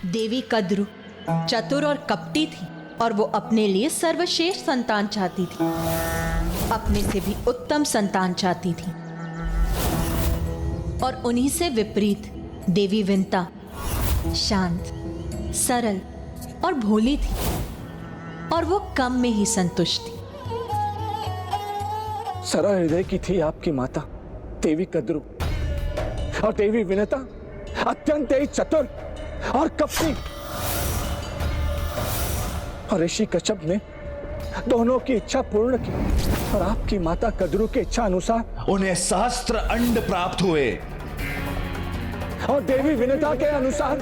देवी कद्रु चतुर और कपटी थी और वो अपने लिए सर्वश्रेष्ठ संतान चाहती थी, अपने से भी उत्तम संतान चाहती थी। और उन्हीं से विपरीत देवी विंता शांत, सरल और भोली थी और वो कम में ही संतुष्ट थी। सरल हृदय की थी आपकी माता देवी कद्रु और देवी विनता अत्यंत ही चतुर और कपटी। और ऋषि कच्छप ने दोनों की इच्छा पूर्ण की और आपकी माता कद्रु की इच्छा अनुसार उन्हें सहस्त्र अंड प्राप्त हुए और देवी विनता के अनुसार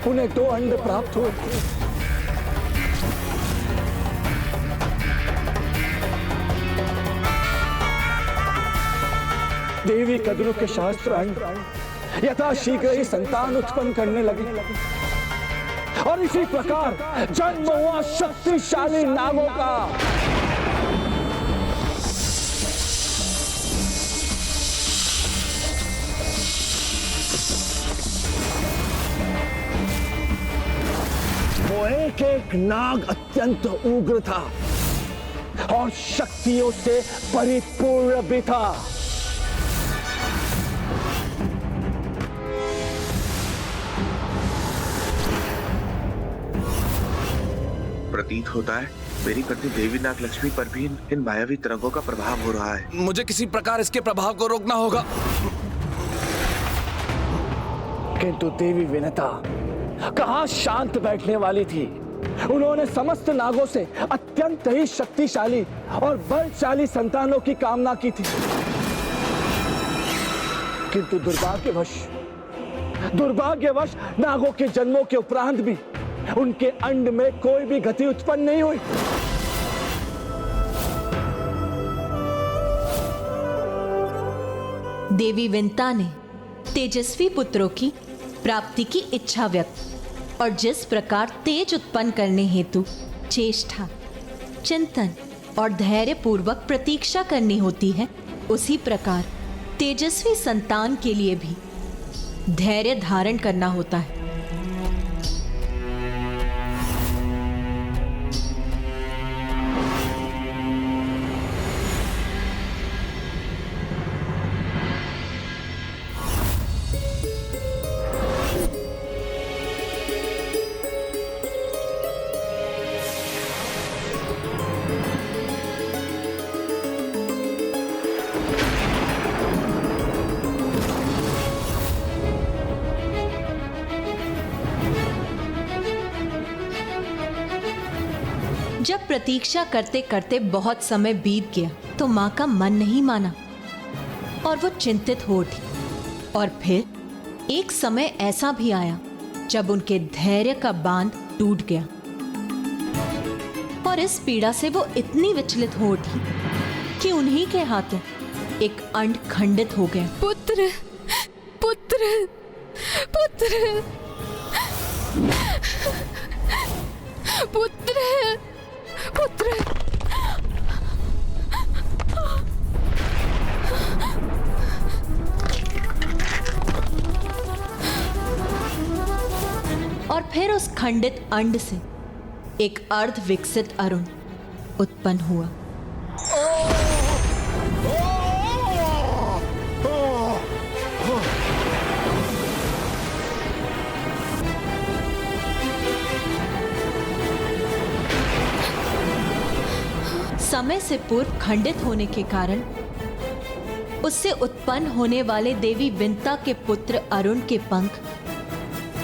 उन्हें 2 अंड प्राप्त हुए। देवी कद्रु के शास्त्र अंड यथाशीघ्र ही संतान उत्पन्न करने लगे और इसी प्रकार जन्म हुआ शक्तिशाली नागों का। वो एक नाग अत्यंत उग्र था और शक्तियों से परिपूर्ण भी था। प्रतीत होता है मेरी पत्नी देवी नाग लक्ष्मी पर भी इन मायावी तरंगों का प्रभाव हो रहा है। मुझे किसी प्रकार इसके प्रभाव को रोकना होगा। किंतु देवी विनता कहाँ शांत बैठने वाली थी। उन्होंने समस्त नागों से अत्यंत ही शक्तिशाली और बलशाली संतानों की कामना की थी, किंतु दुर्भाग्यवश नागों के जन्मों के उपरांत भी उनके अंड में कोई भी गति उत्पन्न नहीं हुई। देवी विंता ने तेजस्वी पुत्रों की प्राप्ति की इच्छा व्यक्त और जिस प्रकार तेज उत्पन्न करने हेतु चेष्टा, चिंतन और धैर्य पूर्वक प्रतीक्षा करनी होती है, उसी प्रकार तेजस्वी संतान के लिए भी धैर्य धारण करना होता है। जब प्रतीक्षा करते करते बहुत समय बीत गया तो मां का मन नहीं माना और वो चिंतित हो उठी। और फिर एक समय ऐसा भी आया जब उनके धैर्य का बांध टूट गया और इस पीड़ा से वो इतनी विचलित हो उठी कि उन्हीं के हाथों एक अंड खंडित हो गया। पुत्र, पुत्र, पुत्र, पुत्र, पुत्र। और फिर उस खंडित अंड से एक अर्ध विकसित अरुण उत्पन्न हुआ। समय से पूर्व खंडित होने के कारण उससे उत्पन्न होने वाले देवी विंता के पुत्र अरुण के पंख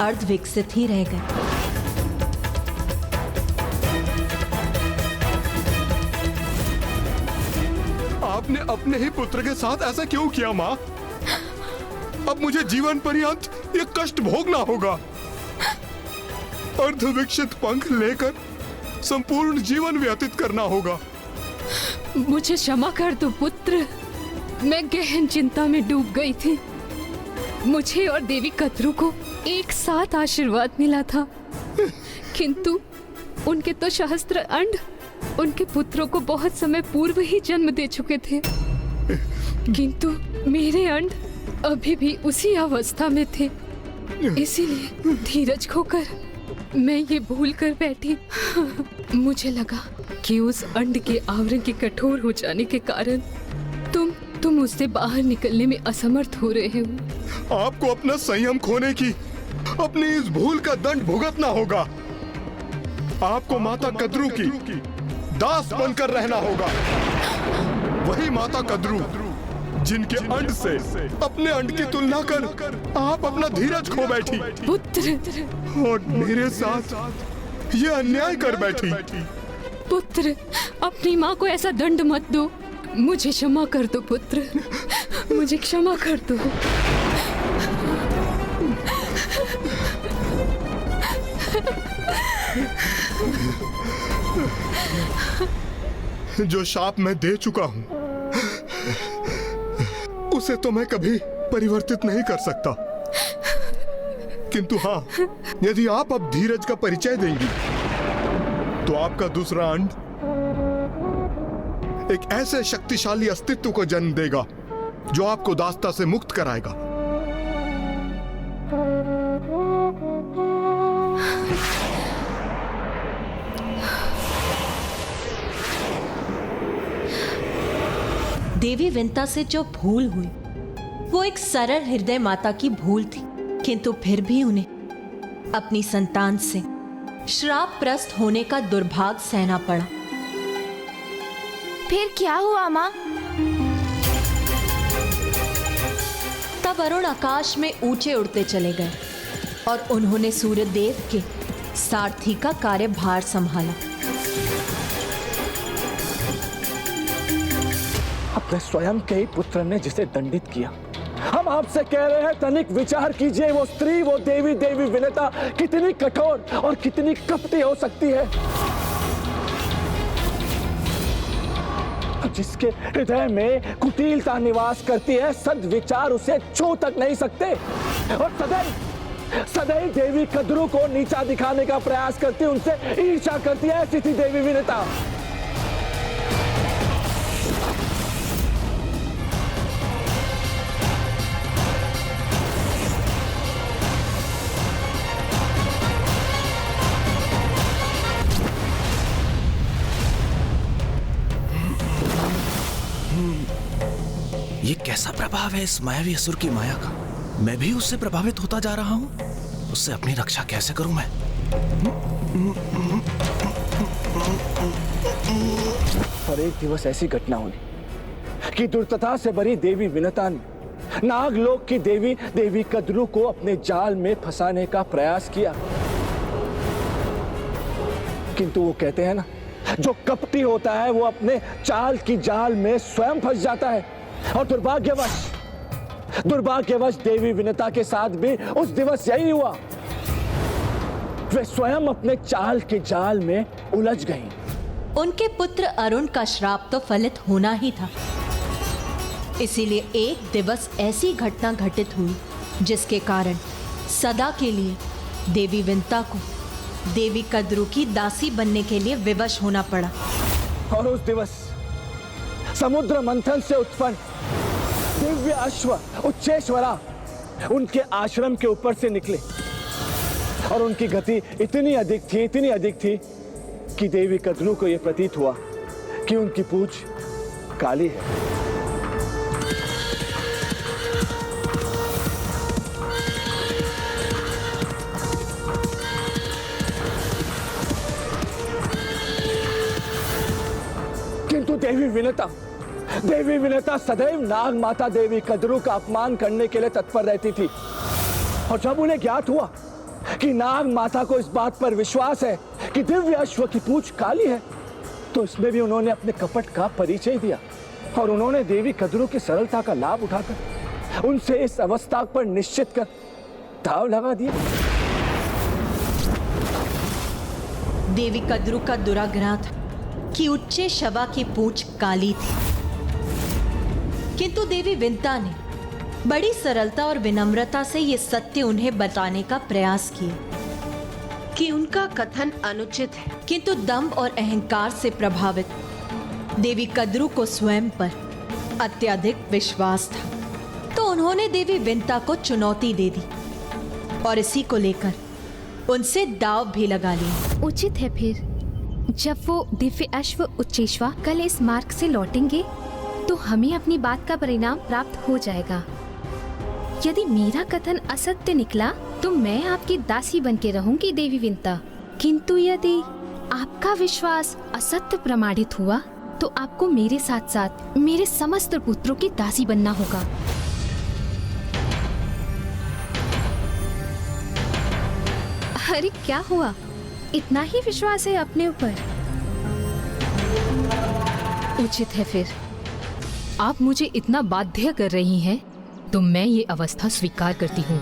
अर्ध विकसित ही रह गए। आपने अपने ही पुत्र के साथ ऐसा क्यों किया माँ? अब मुझे जीवन पर्यंत ये कष्ट भोगना होगा। अर्धविकसित पंख लेकर संपूर्ण जीवन व्यतीत करना होगा। मुझे क्षमा कर दो पुत्र, मैं गहन चिंता में डूब गई थी। मुझे और देवी कद्रु को एक साथ आशीर्वाद मिला था, किंतु उनके तो सहस्त्र अंड उनके पुत्रों को बहुत समय पूर्व ही जन्म दे चुके थे, किंतु मेरे अंड अभी भी उसी अवस्था में थे। इसीलिए धीरज खोकर मैं ये भूल कर बैठी। मुझे लगा कि उस अंड के आवरण के कठोर हो जाने के कारण तुम उससे बाहर निकलने में असमर्थ हो रहे हो। आपको अपना संयम खोने की अपनी इस भूल का दंड भुगतना होगा। आपको माता कद्रू की दास बनकर रहना होगा। वही माता कद्रू जिनके अंड से अपने अंड की तुलना कर आप अपना धीरज खो बैठी पुत्र, और मेरे साथ ये अन्याय कर बैठी। पुत्र, अपनी माँ को ऐसा दंड मत दो। मुझे क्षमा कर दो पुत्र, मुझे क्षमा कर दो। जो शाप मैं दे चुका हूं उसे तो मैं कभी परिवर्तित नहीं कर सकता, किंतु हाँ, यदि आप अब धीरज का परिचय देंगी तो आपका दूसरा अंड एक ऐसे शक्तिशाली अस्तित्व को जन्म देगा जो आपको दासता से मुक्त कराएगा। देवी विंता से जो भूल हुई वो एक सरल हृदय माता की भूल थी, किंतु फिर भी उन्हें अपनी संतान से श्रापग्रस्त होने का दुर्भाग्य सहना पड़ा। फिर क्या हुआ माँ? तब अरुण आकाश में ऊंचे उड़ते चले गए और उन्होंने सूर्यदेव के सारथी का कार्यभार संभाला। अपने स्वयं के ही पुत्र ने जिसे दंडित किया, हम आपसे कह रहे हैं तनिक विचार कीजिए। वो स्त्री, वो देवी विनता कितनी कठोर और कितनी कपटी हो सकती है, जिसके हृदय में कुटिलता निवास करती है। सद्विचार उसे छू तक नहीं सकते और सदैव देवी कद्रू को नीचा दिखाने का प्रयास करती है, उनसे ईर्ष्या करती है। ऐसी थी देवी विनता। ये कैसा प्रभाव है इस मायावी असुर की माया का? मैं भी उससे प्रभावित होता जा रहा हूं। उससे अपनी रक्षा कैसे करूं मैं? पर एक दिवस ऐसी घटना हुई कि दुर्दशा से भरी देवी विनता ने नागलोक की देवी कद्रू को अपने जाल में फंसाने का प्रयास किया, किंतु वो कहते हैं ना, जो कपटी होता है वो अपने चाल की जाल में स्वयं फंस जाता है। और दुर्भाग्यवश देवी विनता के साथ भी उस दिवस यही हुआ। वे स्वयं अपने चाल के जाल में उलझ गईं। उनके पुत्र अरुण का श्राप तो फलित होना ही था। इसीलिए एक दिवस ऐसी घटना घटित हुई जिसके कारण सदा के लिए देवी विनता को देवी कद्रू की दासी बनने के लिए विवश होना पड़ा। और उस दिवस समुद्र मंथन से उत्पन्न दिव्य अश्व उच्चेश्वरा उनके आश्रम के ऊपर से निकले और उनकी गति इतनी अधिक थी कि देवी कद्रू को यह प्रतीत हुआ कि उनकी पूंछ काली है। किंतु देवी विनता सदैव नाग माता देवी कद्रू का अपमान करने के लिए तत्पर रहती थी। और जब उन्हें ज्ञात हुआ कि नाग माता को इस बात पर विश्वास है कि दिव्य अश्व की पूंछ काली है, तो इसमें भी उन्होंने अपने कपट का परिचय दिया और उन्होंने देवी कद्रू की सरलता का लाभ उठाकर उनसे इस अवस्था पर निश्चित कर दांव लगा दिया। देवी कद्रू का दुराग्रह था कि उच्चे शवा की पूंछ काली थी, किंतु देवी विनता ने बड़ी सरलता और विनम्रता से यह सत्य उन्हें बताने का प्रयास किया कि उनका कथन अनुचित है। किंतु दंभ और अहंकार से प्रभावित देवी कद्रू को स्वयं पर अत्यधिक विश्वास था, तो उन्होंने देवी विनता को चुनौती दे दी और इसी को लेकर उनसे दाव भी लगा लिया। उचित है फिर। जब वो दिव्य अश्व उच्चेश्वा कल इस मार्ग से लौटेंगे तो हमें अपनी बात का परिणाम प्राप्त हो जाएगा। यदि मेरा कथन असत्य निकला तो मैं आपकी दासी बन के रहूंगी देवी विंता, किंतु यदि आपका विश्वास असत्य प्रमाणित हुआ तो आपको मेरे साथ साथ मेरे समस्त पुत्रों की दासी बनना होगा। अरे क्या हुआ, इतना ही विश्वास है अपने ऊपर? उचित है फिर। आप मुझे इतना बाध्य कर रही हैं तो मैं ये अवस्था स्वीकार करती हूँ।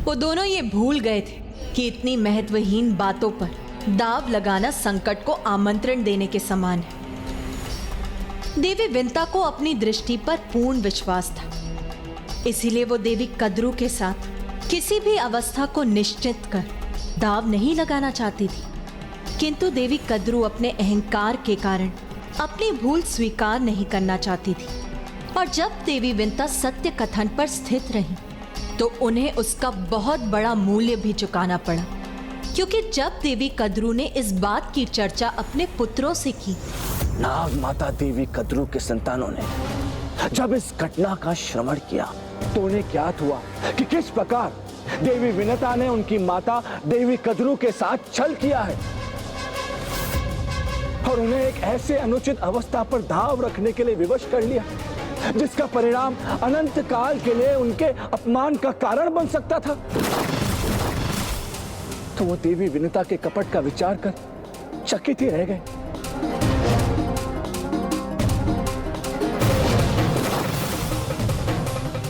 वो दोनों ये भूल गए थे कि इतनी महत्वहीन बातों पर दाव लगाना संकट को आमंत्रण देने के समान है। देवी विंता को अपनी दृष्टि पर पूर्ण विश्वास था, इसीलिए वो देवी कद्रू के साथ किसी भी अवस्था को निश्चित कर दाव नहीं लगाना चाहती थी। किंतु देवी कद्रू अपने अहंकार के कारण अपनी भूल स्वीकार नहीं करना चाहती थी, और जब देवी विंता सत्य कथन पर स्थित रही तो उन्हें उसका बहुत बड़ा मूल्य भी चुकाना पड़ा। क्योंकि जब देवी कद्रू ने इस बात की चर्चा अपने पुत्रों से की, नाग माता देवी कद्रू के संतानों ने जब इस घटना का श्रवण किया तो उन्हें ज्ञात हुआ कि किस प्रकार देवी विनता ने उनकी माता देवी कद्रू के साथ छल किया है, और उन्हें एक ऐसे अनुचित अवस्था पर दाव रखने के लिए विवश कर लिया जिसका परिणाम अनंत काल के लिए उनके अपमान का कारण बन सकता था। तो वो देवी विनता के कपट का विचार कर चकित ही रह गए।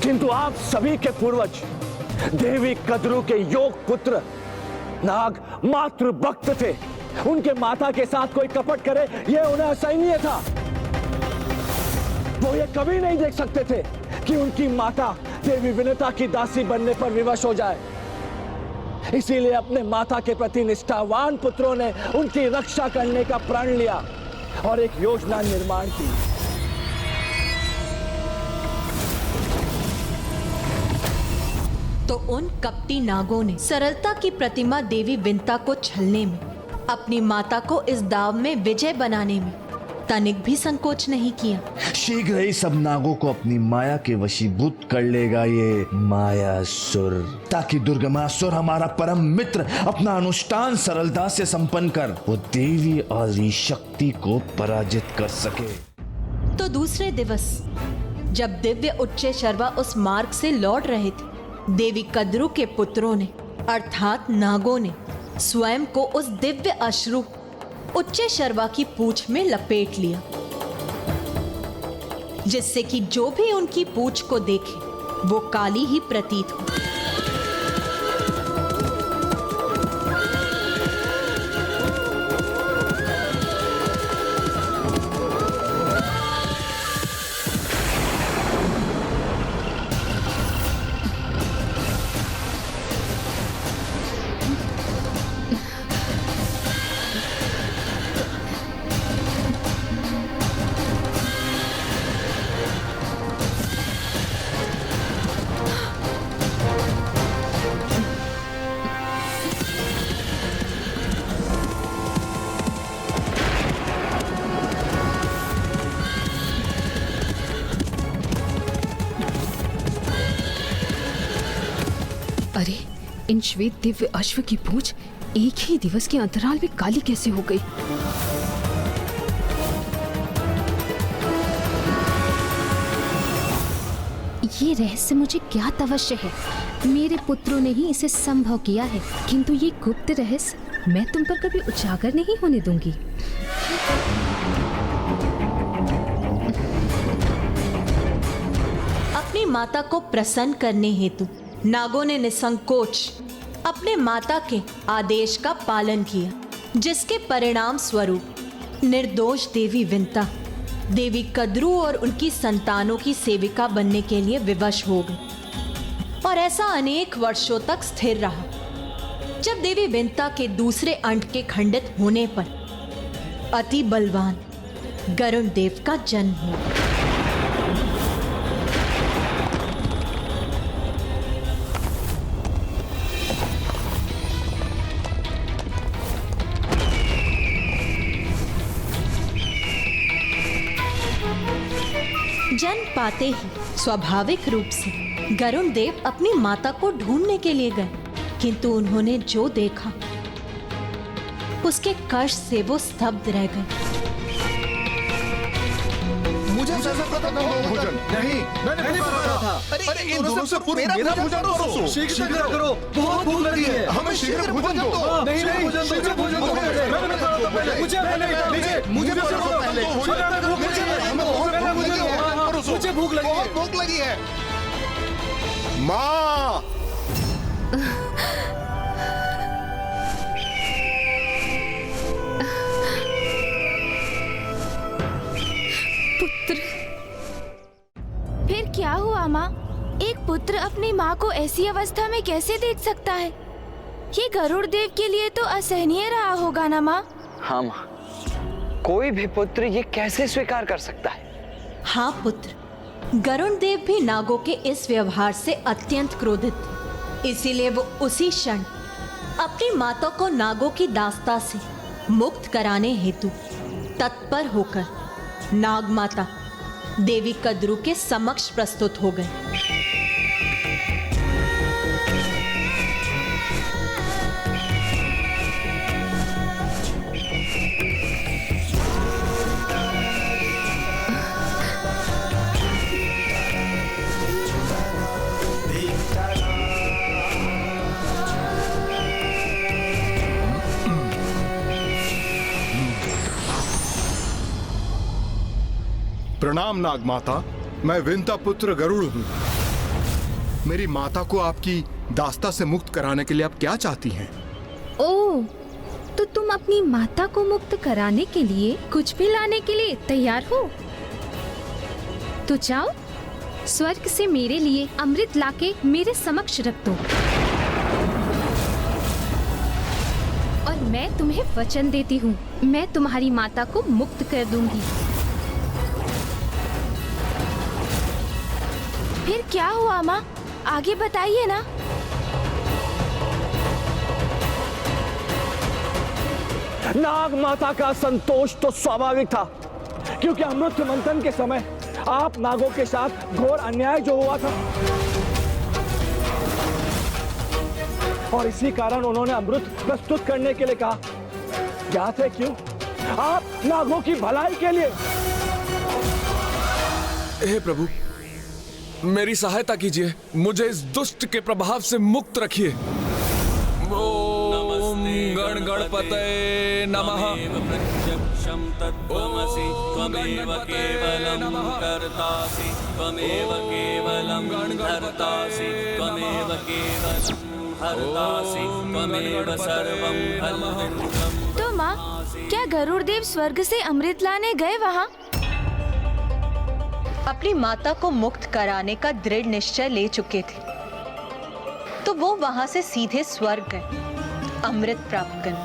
किंतु आप सभी के पूर्वज देवी कद्रू के योग पुत्र नाग मातृ भक्त थे। उनके माता के साथ कोई कपट करे यह उन्हें असहनीय था। वो ये कभी नहीं देख सकते थे कि उनकी माता देवी विनता की दासी बनने पर विवश हो जाए। इसीलिए अपने माता के प्रति निष्ठावान पुत्रों ने उनकी रक्षा करने का प्रण लिया और एक योजना निर्माण की। तो उन कपटी नागों ने सरलता की प्रतिमा देवी विंता को छलने में, अपनी माता को इस दाव में विजय बनाने में तनिक भी संकोच नहीं किया। शीघ्र ही सब नागों को अपनी माया के वशीभूत कर लेगा ये मायासुर, ताकि दुर्गमासुर हमारा परम मित्र अपना अनुष्ठान सरलता से संपन्न कर वो देवी आदि शक्ति को पराजित कर सके। तो दूसरे दिवस जब दिव्य उच्चे शर्वा उस मार्ग से लौट रहे थे, देवी कद्रू के पुत्रों ने अर्थात नागों ने स्वयं को उस दिव्य अश्रु उच्चे शर्वा की पूंछ में लपेट लिया, जिससे कि जो भी उनकी पूंछ को देखे वो काली ही प्रतीत हो। अरे, इन श्वेत दिव्य अश्व की पूंछ एक ही दिवस के अंतराल में काली कैसे हो गई? ये रहस्य मुझे ज्ञात अवश्य है। मेरे पुत्रों ने ही इसे संभव किया है, किंतु ये गुप्त रहस्य मैं तुम पर कभी उजागर नहीं होने दूंगी। अपनी माता को प्रसन्न करने हेतु नागों ने निसंकोच अपने माता के आदेश का पालन किया, जिसके परिणाम स्वरूप निर्दोष देवी विंता देवी कद्रू और उनकी संतानों की सेविका बनने के लिए विवश हो गई, और ऐसा अनेक वर्षों तक स्थिर रहा। जब देवी विंता के दूसरे अंड के खंडित होने पर अति बलवान गरुण देव का जन्म हुआ। पाते ही स्वाभाविक रूप से गरुण देव अपनी माता को ढूंढने के लिए गए, किंतु उन्होंने जो देखा उसके कष्ट से वो स्तब्ध रह गए। मुझे ऐसा पता था भोजन नहीं, मैंने पुकारा था। अरे इन दोनों से पूर्व मेरा भोजन करो, शीघ्र करो, बहुत भूख लगी है, हमें शीघ्र भोजन दो। नहीं नहीं, शीघ्र भोजन दो, मैंने कहा था पहले, मुझे भूख लगी है, बहुत भूख लगी है। माँ, फिर क्या हुआ माँ? एक पुत्र अपनी माँ को ऐसी अवस्था में कैसे देख सकता है? ये गरुड़ देव के लिए तो असहनीय रहा होगा ना माँ? हाँ माँ, कोई भी पुत्र ये कैसे स्वीकार कर सकता है? हाँ पुत्र, गरुण देव भी नागों के इस व्यवहार से अत्यंत क्रोधित थे। इसीलिए वो उसी क्षण अपनी माता को नागों की दास्ता से मुक्त कराने हेतु तत्पर होकर नाग माता देवी कद्रू के समक्ष प्रस्तुत हो गए। प्रणाम नाग माता, मैं विंता पुत्र गरुड़ हूँ। मेरी माता को आपकी दास्ता से मुक्त कराने के लिए आप क्या चाहती हैं? ओह, तो तुम अपनी माता को मुक्त कराने के लिए कुछ भी लाने के लिए तैयार हो? तो जाओ, स्वर्ग से मेरे लिए अमृत लाके मेरे समक्ष रख दो, और मैं तुम्हें वचन देती हूँ, मैं तुम्हारी माता को मुक्त कर दूंगी। फिर क्या हुआ माँ? आगे बताइए ना। नाग माता का संतोष तो स्वाभाविक था, क्योंकि अमृत मंथन के समय आप नागों के साथ घोर अन्याय जो हुआ था, और इसी कारण उन्होंने अमृत प्रस्तुत करने के लिए कहा। ज्ञात है क्यों? आप नागों की भलाई के लिए। हे प्रभु, मेरी सहायता कीजिए, मुझे इस दुष्ट के प्रभाव से मुक्त रखिए। ओम गण गणपतये नमः। प्रत्यक्षं तत्त्वमसि त्वमेव केवलं कर्तासि त्वमेव केवलं धर्तासि त्वमेव केवलं हर्तासि त्वमेव सर्वं खल्विन्दम्। तो माँ, क्या गरुड़ देव स्वर्ग से अमृत लाने गए वहाँ? अपनी माता को मुक्त कराने का दृढ़ निश्चय ले चुके थे, तो वो वहां से सीधे स्वर्ग गए अमृत प्राप्त करने।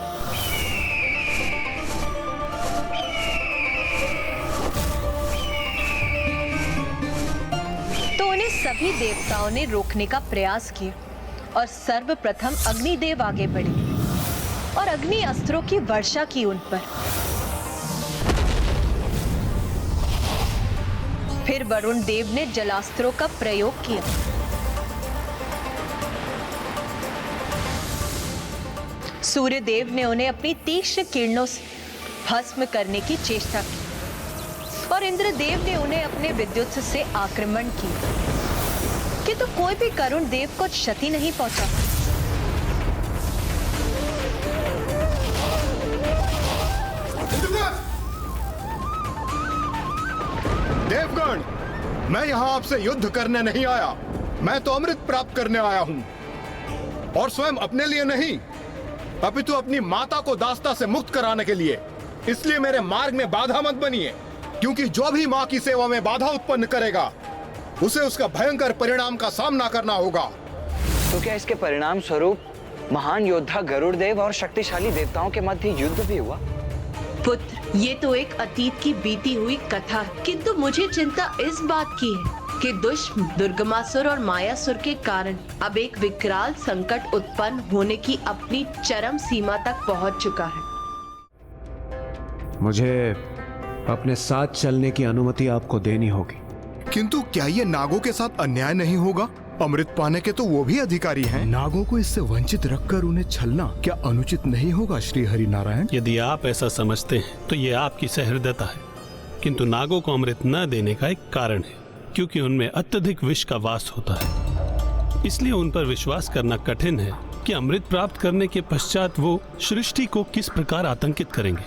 तो उन्हें सभी देवताओं ने रोकने का प्रयास किया, और सर्वप्रथम अग्निदेव आगे बढ़े और अग्नि अस्त्रों की वर्षा की उन पर। फिर वरुण देव ने जलास्त्रों का प्रयोग किया। सूर्य देव ने उन्हें अपनी तीक्ष्ण किरणों से भस्म करने की चेष्टा की, और इंद्रदेव ने उन्हें अपने विद्युत से आक्रमण किया, किंतु कोई भी करुण देव को क्षति नहीं पहुंचा। देवगण, मैं यहाँ आपसे युद्ध करने नहीं आया, मैं तो अमृत प्राप्त करने आया हूँ, और स्वयं अपने लिए नहीं, अपितु अपनी माता को दास्ता से मुक्त कराने के लिए। इसलिए मेरे मार्ग में बाधा मत बनिए, क्योंकि जो भी माँ की सेवा में बाधा उत्पन्न करेगा, उसे उसका भयंकर परिणाम का सामना करना होगा। तो क्या इसके परिणाम स्वरूप महान योद्धा गरुड़ देव और शक्तिशाली देवताओं के मध्य युद्ध भी हुआ? पुत्र, ये तो एक अतीत की बीती हुई कथा है, किंतु मुझे चिंता इस बात की है कि दुष्ट दुर्गमासुर और मायासुर के कारण अब एक विकराल संकट उत्पन्न होने की अपनी चरम सीमा तक पहुंच चुका है। मुझे अपने साथ चलने की अनुमति आपको देनी होगी। किंतु क्या ये नागों के साथ अन्याय नहीं होगा? अमृत पाने के तो वो भी अधिकारी हैं। नागों को इससे वंचित रखकर उन्हें छलना क्या अनुचित नहीं होगा श्री हरि नारायण? यदि आप ऐसा समझते हैं तो ये आपकी सहृदयता है, किंतु नागों को अमृत न देने का एक कारण है, क्योंकि उनमें अत्यधिक विष का वास होता है। इसलिए उन पर विश्वास करना कठिन है कि अमृत प्राप्त करने के पश्चात वो सृष्टि को किस प्रकार आतंकित करेंगे।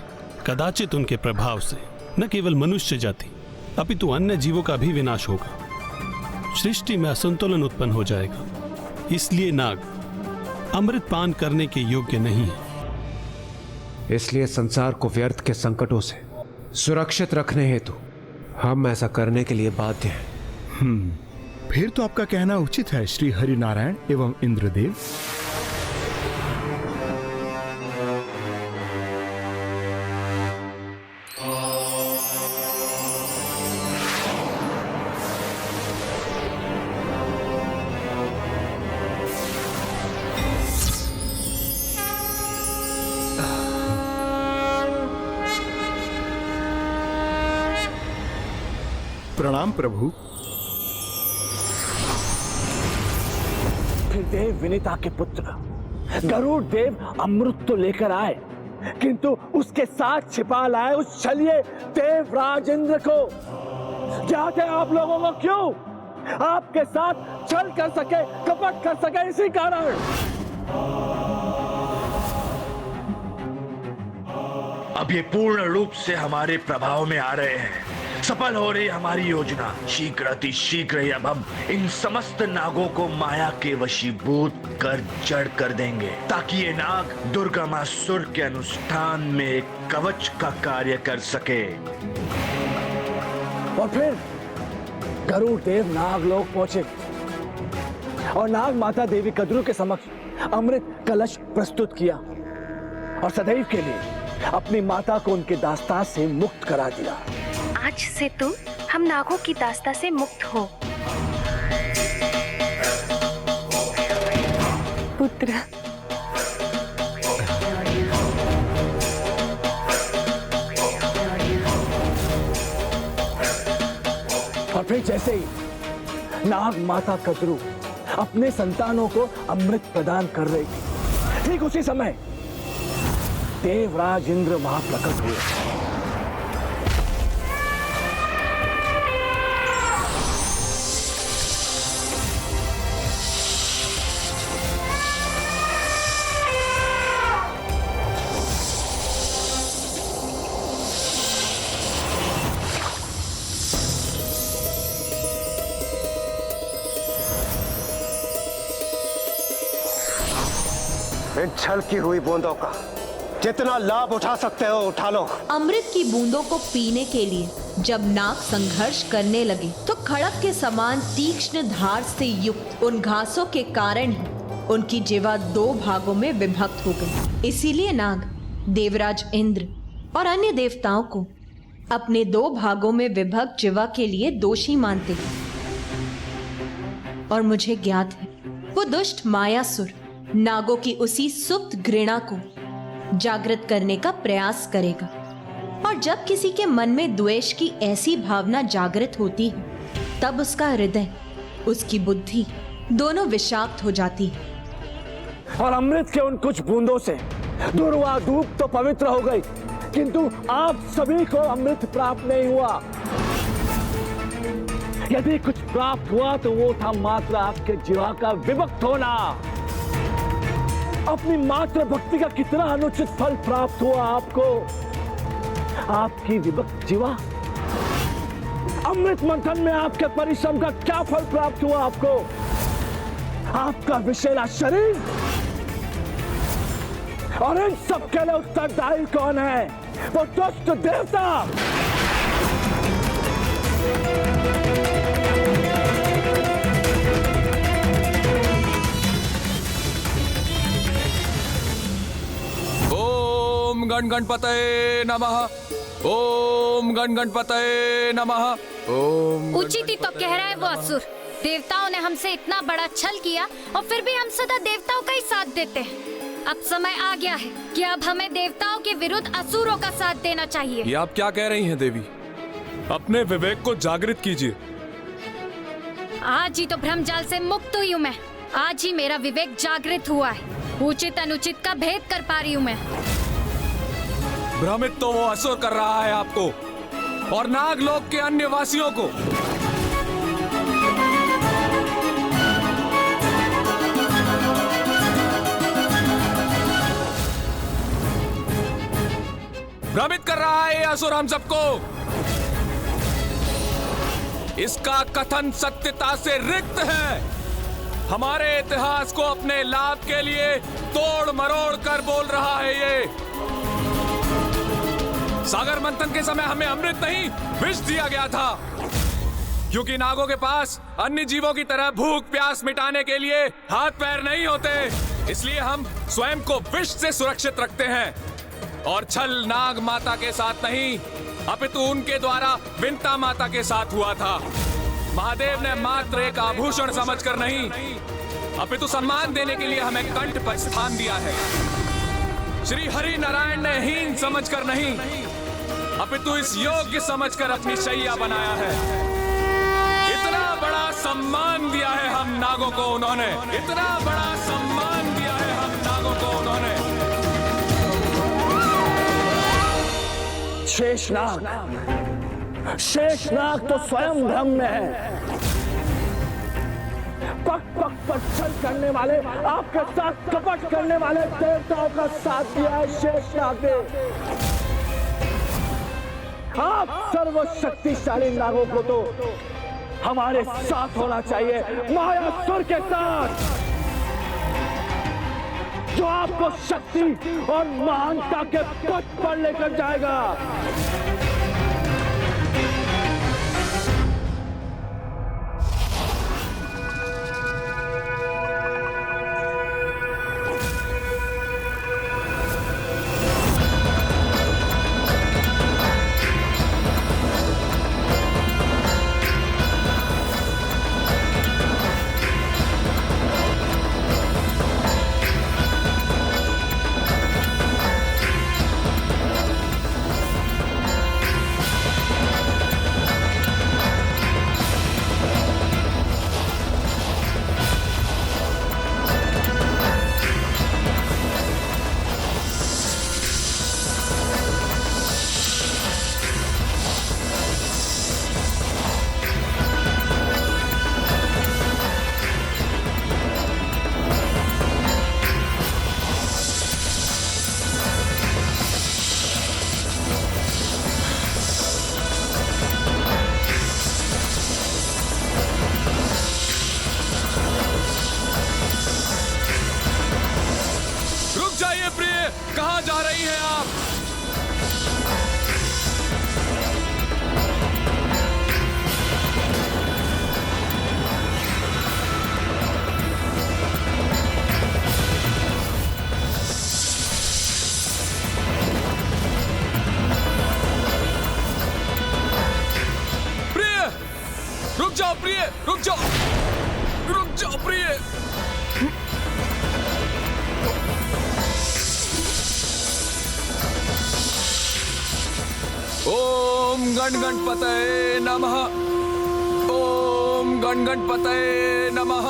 कदाचित उनके प्रभाव से न केवल मनुष्य जाति अपितु अन्य जीवों का भी विनाश होगा। सृष्टि में असंतुलन उत्पन्न हो जाएगा। इसलिए नाग अमृत पान करने के योग्य नहीं है। इसलिए संसार को व्यर्थ के संकटों से सुरक्षित रखने हेतु हम ऐसा करने के लिए बाध्य हैं। फिर तो आपका कहना उचित है श्री हरि नारायण एवं इंद्रदेव। प्रणाम प्रभु। फिर देव विनीता के पुत्र गरुड़ देव अमृत तो लेकर आए, किंतु उसके साथ छिपा लाए उस छलिए देवराज इंद्र को। क्या थे आप लोगों को क्यों आपके साथ छल कर सके, कपट कर सके, इसी कारण। अब ये पूर्ण रूप से हमारे प्रभाव में आ रहे हैं। सफल हो रही हमारी योजना। शीघ्र अति शीघ्र ही अब हम इन समस्त नागों को माया के वशीभूत कर जड़ कर देंगे, ताकि ये नाग दुर्गमासुर के अनुष्ठान में एक कवच का कार्य कर सके। और फिर गरुड़ देव नागलोक पहुंचे और नाग माता देवी कद्रू के समक्ष अमृत कलश प्रस्तुत किया और सदैव के लिए अपनी माता को उनके दास्तां से मुक्त करा दिया। आज से तुम हम नागों की दास्ता से मुक्त हो। पुत्र, और फिर जैसे ही नाग माता कद्रू अपने संतानों को अमृत प्रदान कर रही थी, ठीक उसी समय देवराज इंद्र वहां प्रकट हुए। इन छलकी हुई बूंदों का जितना लाभ उठा सकते हो उठा लो। अमृत की बूंदों को पीने के लिए जब नाग संघर्ष करने लगे तो खड़क के समान तीक्ष्ण धार से युक्त उन घासों के कारण ही उनकी जिह्वा दो भागों में विभक्त हो गई। इसीलिए नाग देवराज इंद्र और अन्य देवताओं को अपने दो भागों में विभक्त जिह्वा के लिए दोषी मानते हैं। और मुझे ज्ञात है वो दुष्ट मायासुर नागों की उसी सुप्त घृणा को जागृत करने का प्रयास करेगा। और जब किसी के मन में द्वेष की ऐसी भावना जागृत होती है तब उसका हृदय, उसकी बुद्धि दोनों विषाक्त हो जाती है। और अमृत के उन कुछ बूंदों से दुर्वा धूप तो पवित्र हो गई, किंतु आप सभी को अमृत प्राप्त नहीं हुआ। यदि कुछ प्राप्त हुआ तो वो था मात्र आपके जीवा का विभक्त होना। अपनी मात्र भक्ति का कितना अनुचित फल प्राप्त हुआ आपको। आपकी विभक्त जीवा। अमृत मंथन में आपके परिश्रम का क्या फल प्राप्त हुआ आपको। आपका विषैला शरीर। और इन सब के लिए उत्तरदायी कौन है? वो दुष्ट देवता। ओम गण गणपतये नमः। ओम गण गणपतये नमः। ओम। उचित ही तो कह रहा है वो असुर। देवताओं ने हमसे इतना बड़ा छल किया और फिर भी हम सदा देवताओं का ही साथ देते हैं। अब समय आ गया है कि अब हमें देवताओं के विरुद्ध असुरों का साथ देना चाहिए। ये आप क्या कह रही हैं देवी? अपने विवेक को जागृत कीजिए। आज ही तो भ्रमजाल से मुक्त हुई हूँ मैं। आज ही मेरा विवेक जागृत हुआ है। उचित अनुचित का भेद कर पा रही हूँ मैं। भ्रमित तो वो असुर कर रहा है आपको और नागलोक के अन्य वासियों को। भ्रमित कर रहा है ये असुर हम सबको। इसका कथन सत्यता से रिक्त है। हमारे इतिहास को अपने लाभ के लिए तोड़ मरोड़ कर बोल रहा है ये। सागर मंथन के समय हमें अमृत नहीं विष दिया गया था, क्योंकि नागों के पास अन्य जीवों की तरह भूख प्यास मिटाने के लिए हाथ पैर नहीं होते। इसलिए हम स्वयं को विष से सुरक्षित रखते हैं। और छल नाग माता के साथ नहीं, अपितु उनके द्वारा विंता माता के साथ हुआ था। महादेव ने मात्र एक आभूषण समझकर नहीं, अपितु सम्मान देने के लिए हमें कंठ पर स्थान दिया है। श्री हरि नारायण ने हीन समझकर नहीं, अपितु इस योग्य समझकर अपनी शैया बनाया है। इतना बड़ा सम्मान दिया है हम नागों को उन्होंने, इतना बड़ा सम्मान दिया है हम नागों को उन्होंने। शेषनाग तो स्वयं भ्रम में है। पक पक पर छल करने वाले, आपके साथ कपट करने वाले देवताओं का साथ दिया है शेषनाग ने। आप सर्वशक्तिशाली नागों को तो हमारे साथ होना चाहिए, मायासुर के साथ, जो आपको शक्ति और महानता के पथ पर लेकर जाएगा। कहां जा रही हैं आप? प्रिय, रुक जाओ प्रिय, रुक जाओ, रुक जाओ प्रिय। ओम गण गणपतये नमः। ओम गण गणपतये नमः।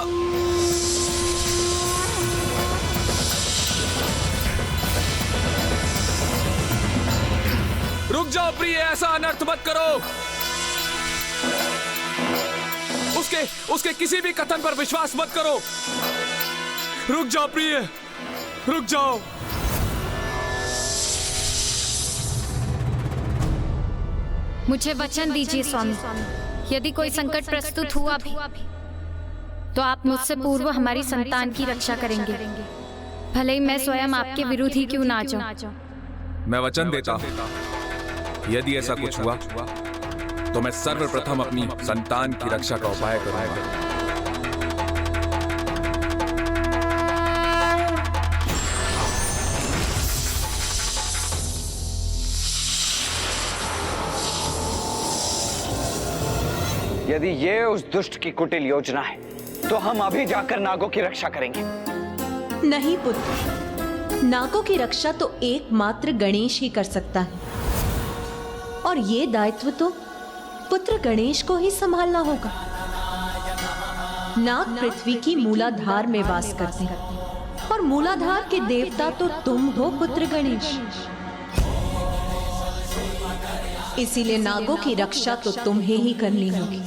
रुक जाओ प्रिय, ऐसा अनर्थ मत करो। उसके किसी भी कथन पर विश्वास मत करो। रुक जाओ प्रिय, रुक जाओ। मुझे वचन दीजिए स्वामी, यदि कोई संकट प्रस्तुत हुआ भी तो आप मुझसे पूर्व हमारी संतान की रक्षा करेंगे, भले ही मैं स्वयं आपके विरुद्ध ही क्यों ना जाऊं। मैं वचन देता हूं, यदि ऐसा कुछ हुआ तो मैं सर्वप्रथम अपनी संतान की रक्षा का उपाय करूंगा। यदि ये उस दुष्ट की कुटिल योजना है तो हम अभी जाकर नागों की रक्षा करेंगे। नहीं पुत्र, नागों की रक्षा तो एकमात्र गणेश ही कर सकता है, और ये दायित्व तो पुत्र गणेश को ही संभालना होगा। नाग पृथ्वी की मूलाधार में वास करते हैं और मूलाधार के देवता तो तुम हो पुत्र गणेश। इसीलिए नागों की रक्षा तो तुम्हें ही करनी होगी।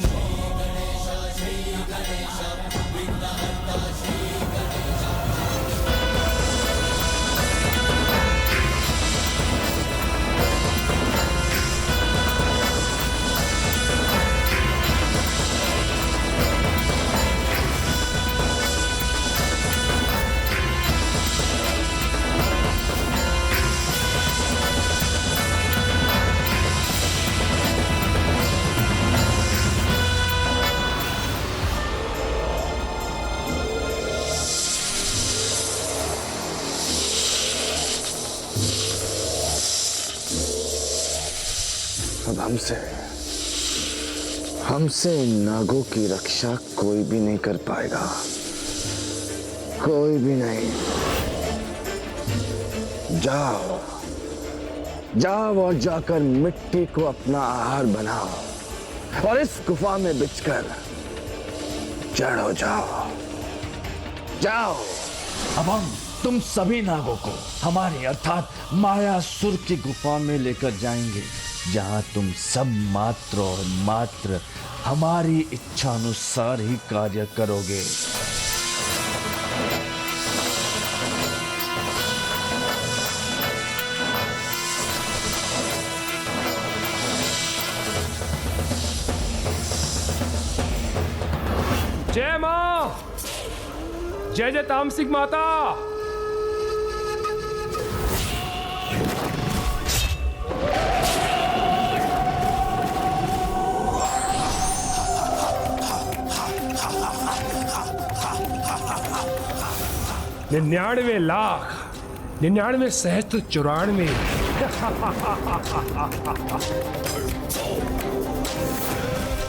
अब हमसे इन नागों की रक्षा कोई भी नहीं कर पाएगा, कोई भी नहीं। जाओ और जाकर मिट्टी को अपना आहार बनाओ और इस गुफा में बिछकर जड़ हो जाओ। अब हम तुम सभी नागों को हमारी अर्थात मायासुर की गुफा में लेकर जाएंगे, जहां तुम सब मात्र और मात्र हमारी इच्छा अनुसार ही कार्य करोगे। जय मां, जय तामसिक माता। निन्यानवे लाख 99 सहस्त्र 94।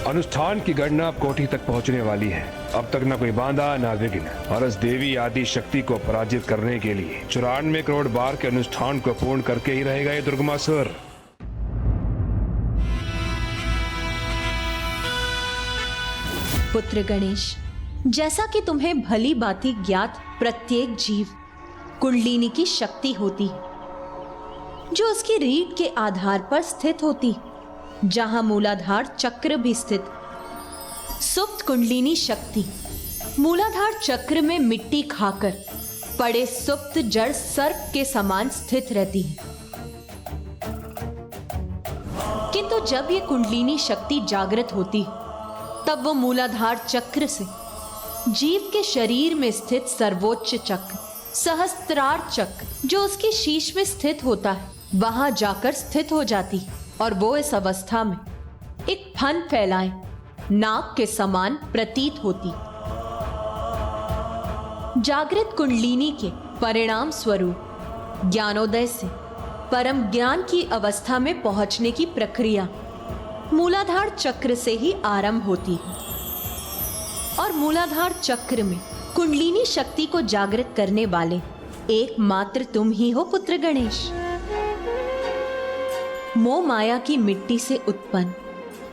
अनुष्ठान की गणना अब कोठी तक पहुंचने वाली है। अब तक न कोई बांधा न विघ्न, और इस देवी आदि शक्ति को पराजित करने के लिए 94 करोड़ बार के अनुष्ठान को पूर्ण करके ही रहेगा ये दुर्गमासुर। पुत्र गणेश, जैसा कि तुम्हें भली भांति ज्ञात, प्रत्येक जीव कुंडलिनी की शक्ति होती है, जो उसकी रीढ़ के आधार पर स्थित होती है, जहां मूलाधार चक्र भी स्थित। सुप्त कुंडलिनी शक्ति मूलाधार चक्र में मिट्टी खाकर पड़े सुप्त जड़ सर्प के समान स्थित रहती है। किंतु जब ये कुंडलिनी शक्ति जागृत होती है, तब वो मूलाधार चक्र से जीव के शरीर में स्थित सर्वोच्च चक्र सहस्त्रार चक्र, जो उसके शीश में स्थित होता है, वहां जाकर स्थित हो जाती है और वो इस अवस्था में एक फन फैलाए नाग के समान प्रतीत होती। जागृत कुंडलिनी के परिणाम स्वरूप ज्ञानोदय से परम ज्ञान की अवस्था में पहुंचने की प्रक्रिया मूलाधार चक्र से ही आरंभ होती है, और मूलाधार चक्र में कुंडलिनी शक्ति को जागृत करने वाले एकमात्र तुम ही हो पुत्र गणेश। मोह माया की मिट्टी से उत्पन्न,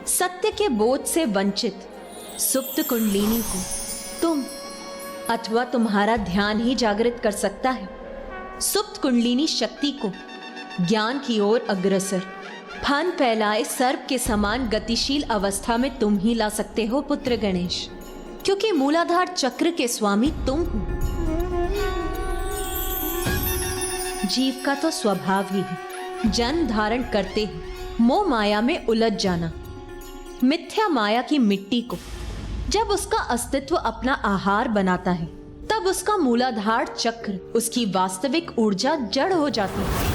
सत्य के बोध से वंचित सुप्त कुंडलिनी को तुम अथवा तुम्हारा ध्यान ही जागृत कर सकता है। सुप्त कुंडलिनी शक्ति को ज्ञान की ओर अग्रसर फन फैलाए सर्प के समान गतिशील अवस्था में तुम ही ला सकते हो पुत्र गणेश, क्योंकि मूलाधार चक्र के स्वामी तुम हो। जीव का तो स्वभाव ही है जन्म धारण करते ही मोह माया में उलझ जाना। मिथ्या माया की मिट्टी को जब उसका अस्तित्व अपना आहार बनाता है, तब उसका मूलाधार चक्र उसकी वास्तविक ऊर्जा जड़ हो जाती है।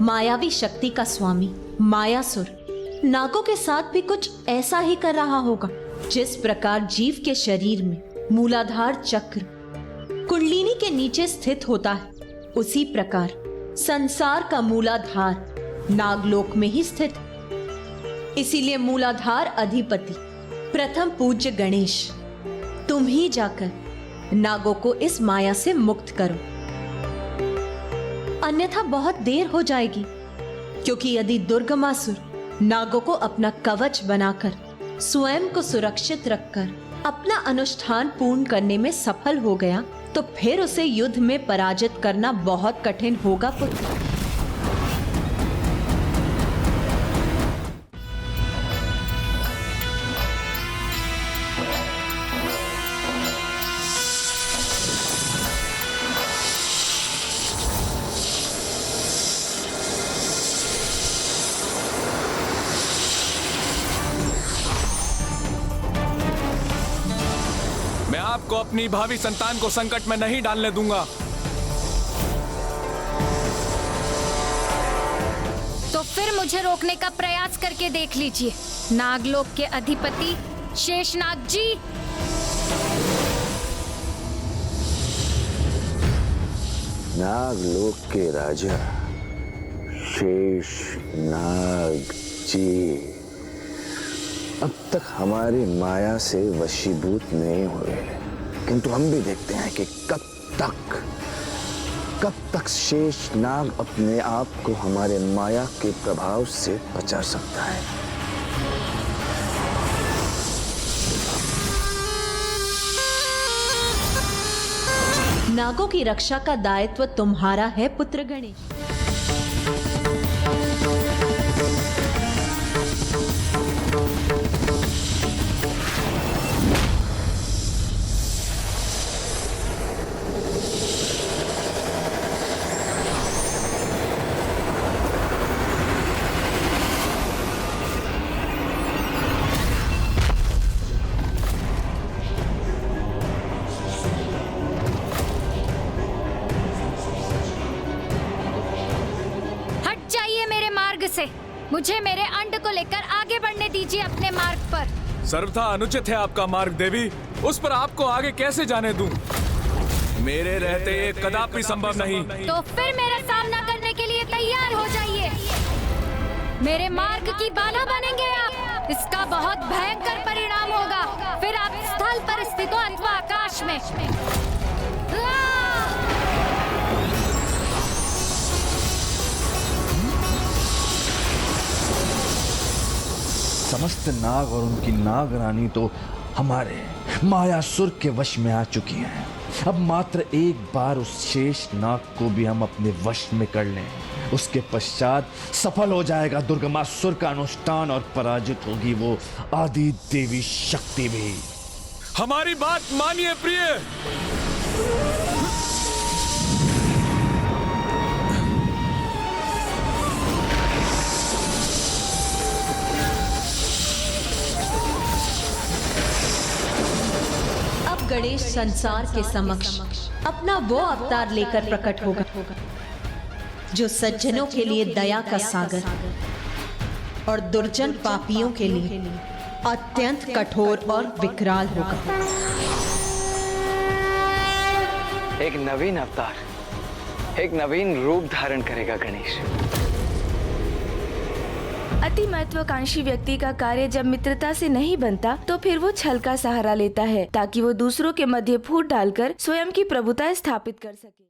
मायावी शक्ति का स्वामी मायासुर नागों के साथ भी कुछ ऐसा ही कर रहा होगा। जिस प्रकार जीव के शरीर में मूलाधार चक्र कुंडलिनी के नीचे स्थित होता है, उसी प्रकार संसार का मूलाधार नागलोक में ही स्थित है। इसीलिए मूलाधार अधिपति प्रथम पूज्य गणेश, तुम ही जाकर नागों को इस माया से मुक्त करो, अन्यथा बहुत देर हो जाएगी। क्योंकि यदि दुर्गमासुर नागों को अपना कवच बनाकर स्वयं को सुरक्षित रखकर अपना अनुष्ठान पूर्ण करने में सफल हो गया तो फिर उसे युद्ध में पराजित करना बहुत कठिन होगा पुत्र। मैं आपको अपनी भावी संतान को संकट में नहीं डालने दूंगा। तो फिर मुझे रोकने का प्रयास करके देख लीजिए नागलोक के अधिपति शेषनाग जी। नागलोक के राजा शेषनाग जी अब तक हमारी माया से वशीभूत नहीं हुए, किंतु हम भी देखते हैं कि कब तक शेषनाग अपने आप को हमारे माया के प्रभाव से बचा सकता है। नागों की रक्षा का दायित्व तुम्हारा है पुत्र गणेश। मुझे मेरे अंड को लेकर आगे बढ़ने दीजिए अपने मार्ग पर। सर्वथा अनुचित है आपका मार्ग देवी, उस पर आपको आगे कैसे जाने दूं? मेरे रहते ये कदापि संभव नहीं। तो फिर मेरा सामना करने के लिए तैयार हो जाइए। मेरे मार्ग की बाधा बनेंगे आप, इसका बहुत भयंकर परिणाम होगा। फिर आप स्थल पर स्थित हो अथवा आकाश में। समस्त नाग और उनकी नाग रानी तो हमारे मायासुर के वश में आ चुकी हैं। अब मात्र एक बार उस शेष नाग को भी हम अपने वश में कर लें, उसके पश्चात सफल हो जाएगा दुर्गमासुर का अनुष्ठान और पराजित होगी वो आदि देवी शक्ति भी। हमारी बात मानिए प्रिय। गणेश संसार के समक्ष अपना वो अवतार लेकर प्रकट होगा जो सज्जनों के लिए दया का सागर और दुर्जन पापियों के लिए अत्यंत कठोर और विकराल होगा। एक नवीन अवतार, एक नवीन रूप धारण करेगा गणेश। अति महत्वाकांक्षी व्यक्ति का कार्य जब मित्रता से नहीं बनता तो फिर वो छल का सहारा लेता है ताकि वो दूसरों के मध्य फूट डालकर स्वयं की प्रभुता स्थापित कर सके।